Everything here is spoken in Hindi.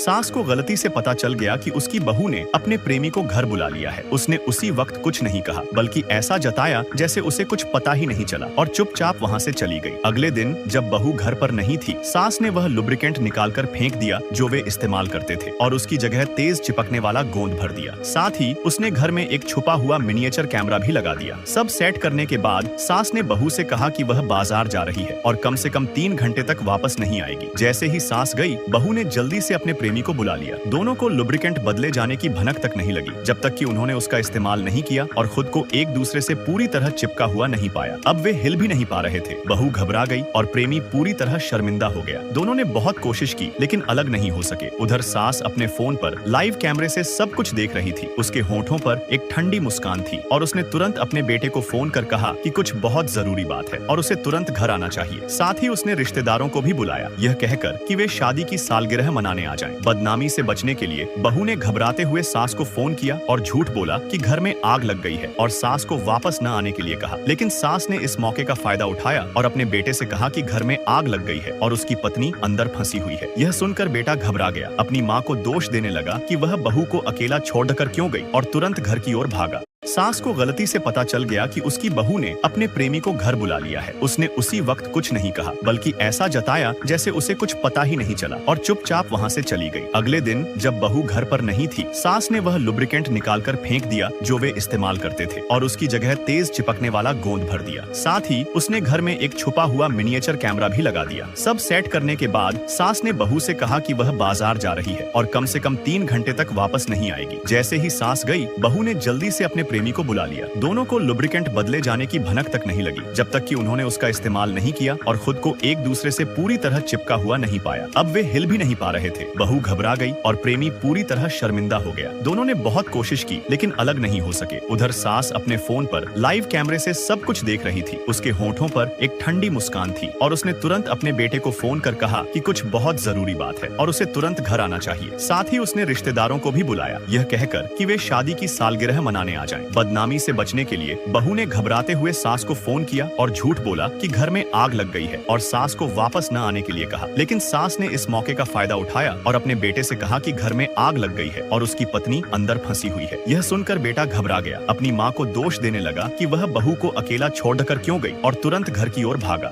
सास को गलती से पता चल गया कि उसकी बहू ने अपने प्रेमी को घर बुला लिया है। उसने उसी वक्त कुछ नहीं कहा, बल्कि ऐसा जताया जैसे उसे कुछ पता ही नहीं चला और चुपचाप वहाँ से चली गई। अगले दिन जब बहू घर पर नहीं थी, सास ने वह लुब्रिकेंट निकालकर फेंक दिया जो वे इस्तेमाल करते थे और उसकी जगह तेज चिपकने वाला गोंद भर दिया। साथ ही उसने घर में एक छुपा हुआ मिनिएचर कैमरा भी लगा दिया। सब सेट करने के बाद सास ने बहू से कहा कि वह बाजार जा रही है और कम से कम 3 घंटे तक वापस नहीं आएगी। जैसे ही सास गई, बहू ने जल्दी से अपने प्रेमी को बुला लिया। दोनों को लुब्रिकेंट बदले जाने की भनक तक नहीं लगी, जब तक कि उन्होंने उसका इस्तेमाल नहीं किया और खुद को एक दूसरे से पूरी तरह चिपका हुआ नहीं पाया। अब वे हिल भी नहीं पा रहे थे। बहू घबरा गई और प्रेमी पूरी तरह शर्मिंदा हो गया। दोनों ने बहुत कोशिश की, लेकिन अलग नहीं हो सके। उधर सास अपने फोन पर लाइव कैमरे से सब कुछ देख रही थी। उसके होठों पर एक ठंडी मुस्कान थी और उसने तुरंत अपने बेटे को फोन कर कहा कि कुछ बहुत जरूरी बात है और उसे तुरंत घर आना चाहिए। साथ ही उसने रिश्तेदारों को भी बुलाया, यह कहकर कि वे शादी की सालगिरह मनाने आ जाएं। बदनामी से बचने के लिए बहू ने घबराते हुए सास को फोन किया और झूठ बोला कि घर में आग लग गई है और सास को वापस न आने के लिए कहा। लेकिन सास ने इस मौके का फायदा उठाया और अपने बेटे से कहा कि घर में आग लग गई है और उसकी पत्नी अंदर फंसी हुई है। यह सुनकर बेटा घबरा गया, अपनी माँ को दोष देने लगा कि वह बहू को अकेला छोड़कर क्यों गई और तुरंत घर की ओर भागा। सास को गलती से पता चल गया कि उसकी बहू ने अपने प्रेमी को घर बुला लिया है। उसने उसी वक्त कुछ नहीं कहा, बल्कि ऐसा जताया जैसे उसे कुछ पता ही नहीं चला और चुपचाप वहाँ से चली गई। अगले दिन जब बहू घर पर नहीं थी, सास ने वह लुब्रिकेंट निकालकर फेंक दिया जो वे इस्तेमाल करते थे और उसकी जगह तेज चिपकने वाला गोंद भर दिया। साथ ही उसने घर में एक छुपा हुआ मिनिएचर कैमरा भी लगा दिया। सब सेट करने के बाद सास ने बहू से कहा कि वह बाजार जा रही है और कम से कम 3 घंटे तक वापस नहीं आएगी। जैसे ही सास गई, बहू ने जल्दी से अपने प्रेमी को बुला लिया। दोनों को लुब्रिकेंट बदले जाने की भनक तक नहीं लगी, जब तक कि उन्होंने उसका इस्तेमाल नहीं किया और खुद को एक दूसरे से पूरी तरह चिपका हुआ नहीं पाया। अब वे हिल भी नहीं पा रहे थे। बहू घबरा गई और प्रेमी पूरी तरह शर्मिंदा हो गया। दोनों ने बहुत कोशिश की, लेकिन अलग नहीं हो सके। उधर सास अपने फोन पर लाइव कैमरे से सब कुछ देख रही थी। उसके होठों पर एक ठंडी मुस्कान थी और उसने तुरंत अपने बेटे को फोन कर कहा कि कुछ बहुत जरूरी बात है और उसे तुरंत घर आना चाहिए। साथ ही उसने रिश्तेदारों को भी बुलाया, यह कहकर कि वे शादी की सालगिरह मनाने आ जाएं। बदनामी से बचने के लिए बहू ने घबराते हुए सास को फोन किया और झूठ बोला कि घर में आग लग गई है और सास को वापस न आने के लिए कहा। लेकिन सास ने इस मौके का फायदा उठाया और अपने बेटे से कहा कि घर में आग लग गई है और उसकी पत्नी अंदर फंसी हुई है। यह सुनकर बेटा घबरा गया, अपनी माँ को दोष देने लगा कि वह बहू को अकेला छोड़कर क्यों गई और तुरंत घर की ओर भागा।